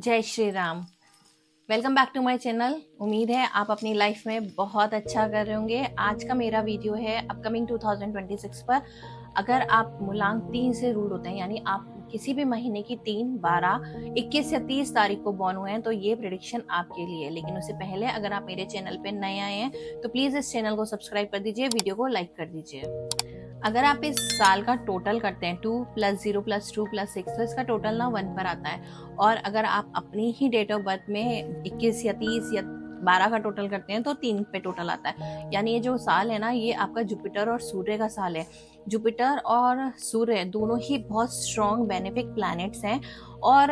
जय Shri Ram. Welcome back to my channel. उम्मीद है आप अपनी लाइफ में बहुत अच्छा कर रहे होंगे। आज का मेरा वीडियो है अपकमिंग 2026 पर। अगर आप मूलांक 3 से रूल होते हैं, यानी आप किसी भी महीने की 3, 12, 21 या 30 तारीख को बॉर्न हुए हैं, तो ये प्रेडिक्शन आपके लिए है। लेकिन उससे पहले अगर आप मेरे चैनल पे नए आए हैं तो प्लीज इस चैनल को सब्सक्राइब कर दीजिए, वीडियो को लाइक कर दीजिए। अगर आप इस साल का टोटल करते हैं 2 + 0 + 2 + 6, तो इसका टोटल ना 1 पर आता है। और अगर आप अपनी ही डेट ऑफ बर्थ में 21 या 30 या 12 का टोटल करते हैं तो 3 पे टोटल आता है। यानी ये जो साल है ना, ये आपका जुपिटर और सूर्य का साल है। जुपिटर और सूर्य दोनों ही बहुत स्ट्रॉन्ग बेनिफिक प्लैनेट्स हैं। और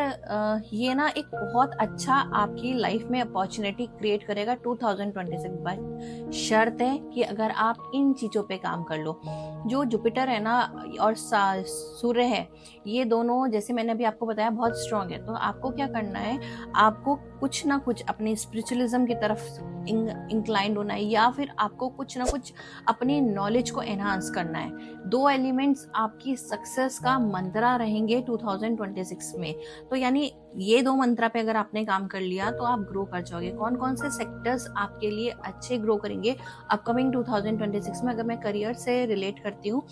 ये ना एक बहुत अच्छा आपकी लाइफ में अपॉर्चुनिटी क्रिएट करेगा 2026। बट शर्त है कि अगर आप इन चीज़ों पे काम कर लो। जो जुपिटर है ना और सूर्य है, ये दोनों जैसे मैंने अभी आपको बताया बहुत स्ट्रांग है। तो आपको क्या करना है, आपको कुछ ना कुछ अपनी स्पिरिचुअलिज्म की तरफ इंक्लाइंड होना है, या फिर आपको कुछ ना कुछ अपनी नॉलेज को एनहांस करना है। दो एलिमेंट्स आपकी सक्सेस का मंत्रा रहेंगे 2026 में। तो यानी ये दो मंत्रा पे अगर आपने काम कर लिया तो आप ग्रो कर जाओगे। कौन कौन से सेक्टर्स आपके लिए अच्छे ग्रो करेंगे अपकमिंग 2026 में, अगर मैं करियर से रिलेट करती हूँ,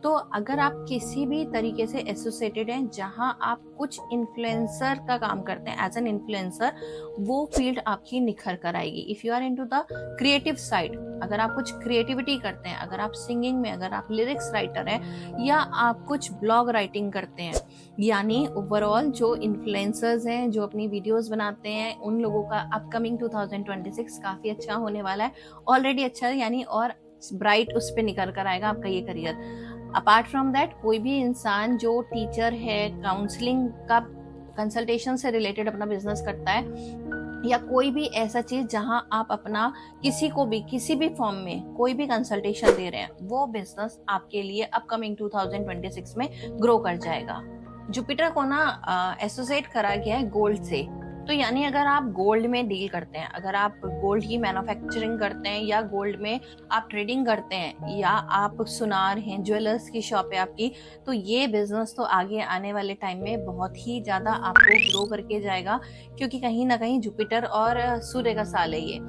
तो अगर आप किसी भी तरीके से एसोसिएटेड हैं जहां आप कुछ इन्फ्लुएंसर का काम करते हैं एज एन इन्फ्लुएंसर, वो फील्ड आपकी निखर कर आएगी। If you are into the creative side, अगर आप कुछ क्रिएटिविटी करते हैं, अगर आप सिंगिंग में, अगर आप लिरिक्स राइटर हैं, या आप कुछ ब्लॉग राइटिंग करते हैं, यानी ओवरऑल जो इन्फ्लुएंसर्स हैं, जो अपनी वीडियोस बनाते हैं, उन लोगों का अपकमिंग 2026 काफी अच्छा होने वाला है। ऑलरेडी अच्छा है, यानी और ब्राइट उस पर निकल कर आएगा आपका ये करियर। अपार्ट फ्रॉम दैट, कोई भी इंसान जो टीचर है, काउंसलिंग का कंसल्टेशन से रिलेटेड अपना बिजनेस करता है, या कोई भी ऐसा चीज जहां आप अपना किसी को भी किसी भी फॉर्म में कोई भी कंसल्टेशन दे रहे हैं, वो बिजनेस आपके लिए अपकमिंग 2026 में ग्रो कर जाएगा। जुपिटर को ना एसोसिएट करा गया है गोल्ड से। तो यानी अगर आप गोल्ड में डील करते हैं, अगर आप गोल्ड की मैन्युफैक्चरिंग करते हैं, या गोल्ड में आप ट्रेडिंग करते हैं, या आप सुनार हैं, ज्वेलर्स की शॉप है आपकी, तो ये बिजनेस तो आगे आने वाले टाइम में बहुत ही ज्यादा आपको ग्रो करके जाएगा, क्योंकि कहीं ना कहीं जुपिटर और सूर्य का साल है ये।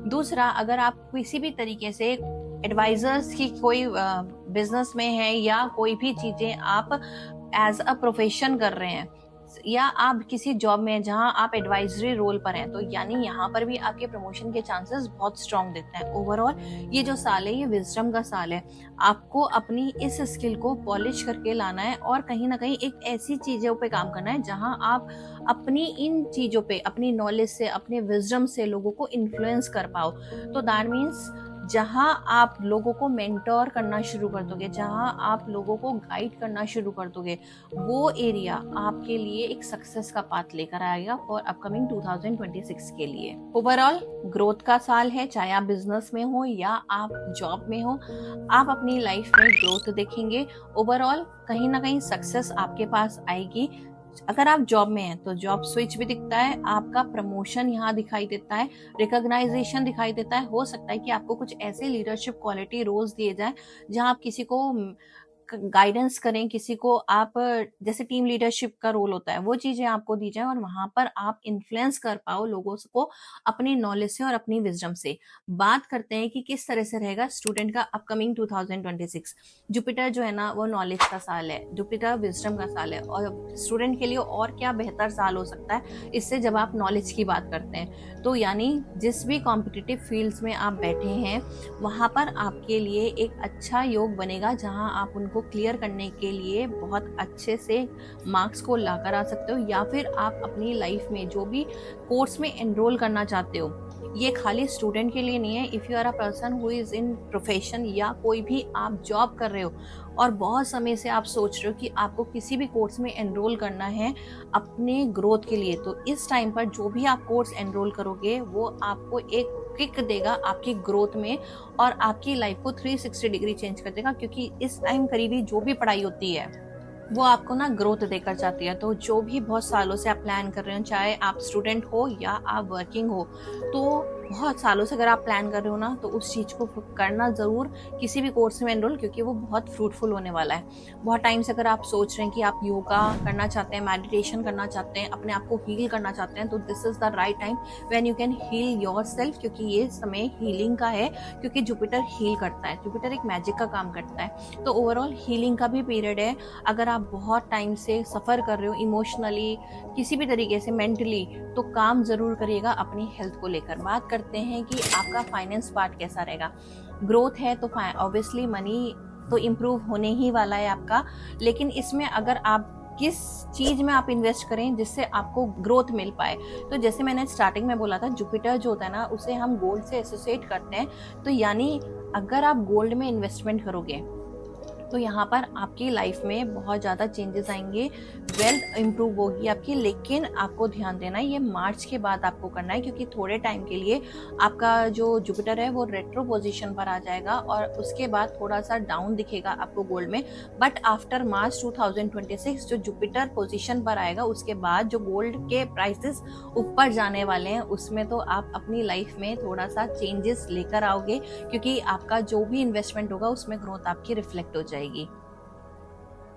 दूसरा, अगर आप किसी भी तरीके से एडवाइजर्स की कोई बिजनेस में है, या कोई भी चीजें आप एज अ प्रोफेशन कर रहे हैं, या आप किसी जॉब में हैं जहां आप एडवाइजरी रोल पर हैं, तो यानी यहाँ पर भी आपके प्रमोशन के चांसेस बहुत स्ट्रांग दिखते हैं। ओवरऑल ये जो साल है, ये विजडम का साल है। आपको अपनी इस स्किल को पॉलिश करके लाना है, और कहीं ना कहीं एक ऐसी चीजों पे काम करना है जहां आप अपनी इन चीजों पे, अपनी नॉलेज से, अपने विजडम से लोगों को इन्फ्लुएंस कर पाओ। तो दैट मीन्स जहां आप लोगों को मेंटोर करना शुरू कर दोगे, जहां आप लोगों को गाइड करना शुरू कर दोगे, वो एरिया आपके लिए एक सक्सेस का पाथ लेकर आएगा फॉर अपकमिंग 2026 के लिए। ओवरऑल ग्रोथ का साल है, चाहे आप बिजनेस में हो या आप जॉब में हो, आप अपनी लाइफ में ग्रोथ देखेंगे। ओवरऑल कहीं ना कहीं सक्सेस आपके पास आएगी। अगर आप जॉब में हैं तो जॉब स्विच भी दिखता है, आपका प्रमोशन यहाँ दिखाई देता है, रिकॉग्नाइजेशन दिखाई देता है। हो सकता है कि आपको कुछ ऐसे लीडरशिप क्वालिटी रोल्स दिए जाए जहां आप किसी को गाइडेंस करें, किसी को आप, जैसे टीम लीडरशिप का रोल होता है, वो चीजें आपको दी जाए, और वहां पर आप इन्फ्लुएंस कर पाओ लोगों को अपनी नॉलेज से और अपनी विजडम से। बात करते हैं कि किस तरह से रहेगा स्टूडेंट का अपकमिंग 2026। जुपिटर जो है ना, वो नॉलेज का साल है, जुपिटर विजडम का साल है, और स्टूडेंट के लिए और क्या बेहतर साल हो सकता है इससे, जब आप नॉलेज की बात करते हैं। तो यानी जिस भी कॉम्पिटिटिव फील्ड्स में आप बैठे हैं, वहां पर आपके लिए एक अच्छा योग बनेगा, जहां आप उनको क्लियर करने के लिए बहुत अच्छे से मार्क्स को लाकर आ सकते हो। या फिर आप अपनी लाइफ में जो भी कोर्स में एनरोल करना चाहते हो, ये खाली स्टूडेंट के लिए नहीं है। If you are a person who is in profession, या कोई भी आप जॉब कर रहे हो और बहुत समय से आप सोच रहे हो कि आपको किसी भी कोर्स में एनरोल करना है अपने ग्रोथ के लिए, तो इस टाइम पर जो भी आप कोर्स एनरोल करोगे, वो आपको एक किक देगा आपकी ग्रोथ में, और आपकी लाइफ को 360 डिग्री चेंज कर देगा। क्योंकि इस टाइम करीबी जो भी पढ़ाई होती है, वो आपको ना ग्रोथ देकर जाती है। तो जो भी बहुत सालों से आप प्लान कर रहे हो, चाहे आप स्टूडेंट हो या आप वर्किंग हो, तो बहुत सालों से अगर आप प्लान कर रहे हो ना, तो उस चीज़ को करना ज़रूर, किसी भी कोर्स में एनरोल, क्योंकि वो बहुत फ्रूटफुल होने वाला है। बहुत टाइम से अगर आप सोच रहे हैं कि आप योगा करना चाहते हैं, मेडिटेशन करना चाहते हैं, अपने आप को हील करना चाहते हैं, तो this is the right time when you can heal yourself, क्योंकि ये समय हीलिंग का है, क्योंकि जुपिटर हील करता है, जुपिटर एक मैजिक का काम करता है। तो ओवरऑल हीलिंग का भी पीरियड है। अगर आप बहुत टाइम से सफ़र कर रहे हो इमोशनली, किसी भी तरीके से, मेंटली, तो काम ज़रूर करिएगा अपनी हेल्थ को लेकर। बात करते हैं कि आपका फाइनेंस पार्ट कैसा रहेगा। ग्रोथ है तो ऑब्वियसली मनी तो इम्प्रूव होने ही वाला है आपका, लेकिन इसमें अगर आप किस चीज़ में आप इन्वेस्ट करें जिससे आपको ग्रोथ मिल पाए। तो जैसे मैंने स्टार्टिंग में बोला था, जुपिटर जो होता है ना, उसे हम गोल्ड से एसोसिएट करते हैं। तो यानी अगर आप गोल्ड में इन्वेस्टमेंट करोगे तो यहाँ पर आपकी लाइफ में बहुत ज़्यादा चेंजेस आएंगे, वेल्थ इंप्रूव होगी आपकी। लेकिन आपको ध्यान देना है, ये मार्च के बाद आपको करना है, क्योंकि थोड़े टाइम के लिए आपका जो जुपिटर है वो रेट्रो पोजीशन पर आ जाएगा और उसके बाद थोड़ा सा डाउन दिखेगा आपको गोल्ड में। बट आफ्टर मार्च 2026 जो जुपिटर पोजीशन पर आएगा, उसके बाद जो गोल्ड के प्राइसेस ऊपर जाने वाले हैं, उसमें तो आप अपनी लाइफ में थोड़ा सा चेंजेस लेकर आओगे, क्योंकि आपका जो भी इन्वेस्टमेंट होगा उसमें ग्रोथ आपकी रिफ्लेक्ट हो जाएगी।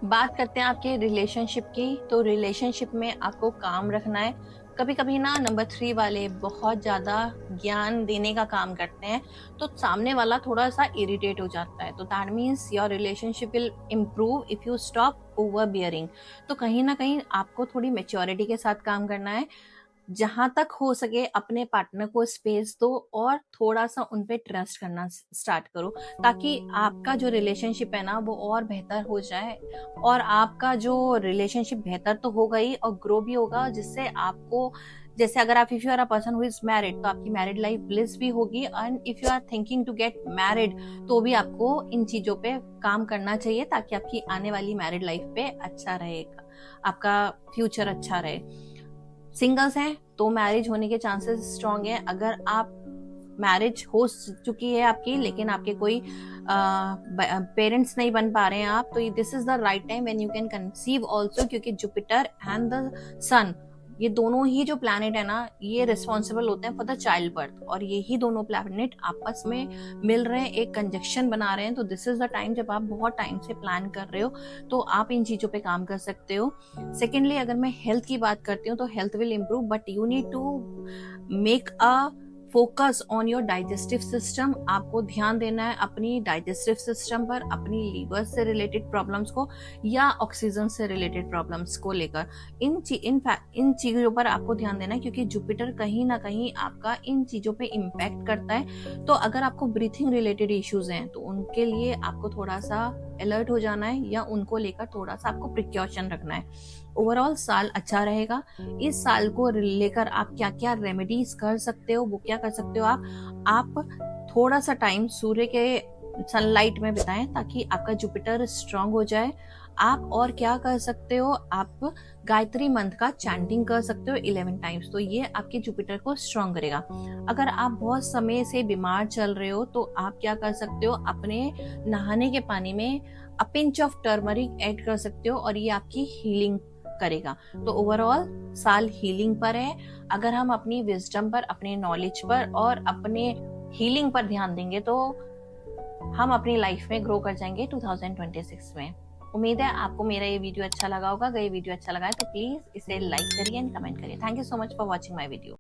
बात करते हैं आपके रिलेशनशिप की। तो रिलेशनशिप में आपको काम रखना है। कभी कभी ना नंबर 3 वाले बहुत ज़्यादा ज्ञान देने का काम करते हैं, तो सामने वाला थोड़ा सा इरिटेट हो जाता है। तो that means your relationship will improve if you stop over bearing. तो कहीं ना कहीं आपको थोड़ी मेच्योरिटी के साथ काम करना है। जहाँ तक हो सके अपने पार्टनर को स्पेस दो और थोड़ा सा उन पे ट्रस्ट करना स्टार्ट करो, ताकि आपका जो रिलेशनशिप है ना वो और बेहतर हो जाए। और आपका जो रिलेशनशिप बेहतर तो होगा ही और ग्रो भी होगा, जिससे आपको, जैसे अगर आप, if you are a person who is married, तो आपकी मैरिड लाइफ ब्लिस भी होगी। And if you are thinking to get married, तो भी आपको इन चीजों पे काम करना चाहिए, ताकि आपकी आने वाली मैरिड लाइफ पे अच्छा रहेगा, आपका फ्यूचर अच्छा रहे। सिंगल्स हैं तो मैरिज होने के चांसेस स्ट्रांग हैं। अगर आप, मैरिज हो चुकी है आपकी, लेकिन आपके कोई पेरेंट्स नहीं बन पा रहे हैं आप, तो this is the right time when you can conceive also, क्योंकि जुपिटर एंड द सन, ये दोनों ही जो प्लैनेट है ना, ये रिस्पॉन्सिबल होते हैं फॉर द चाइल्ड बर्थ। और ये ही दोनों प्लैनेट आपस में मिल रहे हैं, एक कंजक्शन बना रहे हैं। तो दिस इज द टाइम जब आप बहुत टाइम से प्लान कर रहे हो, तो आप इन चीजों पे काम कर सकते हो। सेकेंडली, अगर मैं हेल्थ की बात करती हूँ, तो health will improve, but you need to make a focus on your digestive system. आपको ध्यान देना है अपनी डाइजेस्टिव सिस्टम पर, अपनी लीवर से रिलेटेड प्रॉब्लम्स को या ऑक्सीजन से रिलेटेड प्रॉब्लम्स को लेकर। इन चीज़ों पर आपको ध्यान देना है, क्योंकि जुपिटर कहीं ना कहीं आपका इन चीज़ों पे इम्पैक्ट करता है। तो अगर आपको ब्रीथिंग रिलेटेड इश्यूज हैं, तो उनके लिए आपको थोड़ा सा अलर्ट हो जाना है, या उनको लेकर थोड़ा सा आपको प्रिकॉशन रखना है। ओवरऑल साल अच्छा रहेगा। इस साल को लेकर आप क्या क्या रेमेडीज कर सकते हो, वो क्या कर सकते हो आप थोड़ा सा टाइम सूर्य के सनलाइट में बिताएं, ताकि आपका जुपिटर स्ट्रांग हो जाए। आप और क्या कर सकते हो, आप गायत्री मंत्र का चैंटिंग कर सकते हो 11 टाइम्स, तो ये आपके जुपिटर को स्ट्रांग करेगा। अगर आप बहुत समय से बीमार चल रहे हो, तो आप क्या कर सकते हो, अपने नहाने के पानी में a pinch of turmeric add कर सकते हो, और ये आपकी हीलिंग करेगा। तो ओवरऑल साल हीलिंग पर है। अगर हम अपनी विजडम पर, अपने नॉलेज पर और अपने हीलिंग पर ध्यान देंगे, तो हम अपनी लाइफ में ग्रो कर जाएंगे 2026 में। उम्मीद है आपको मेरा ये वीडियो अच्छा लगा होगा। अगर ये वीडियो अच्छा लगा है तो प्लीज इसे लाइक करिए एंड कमेंट करिए। Thank you so much for watching my video.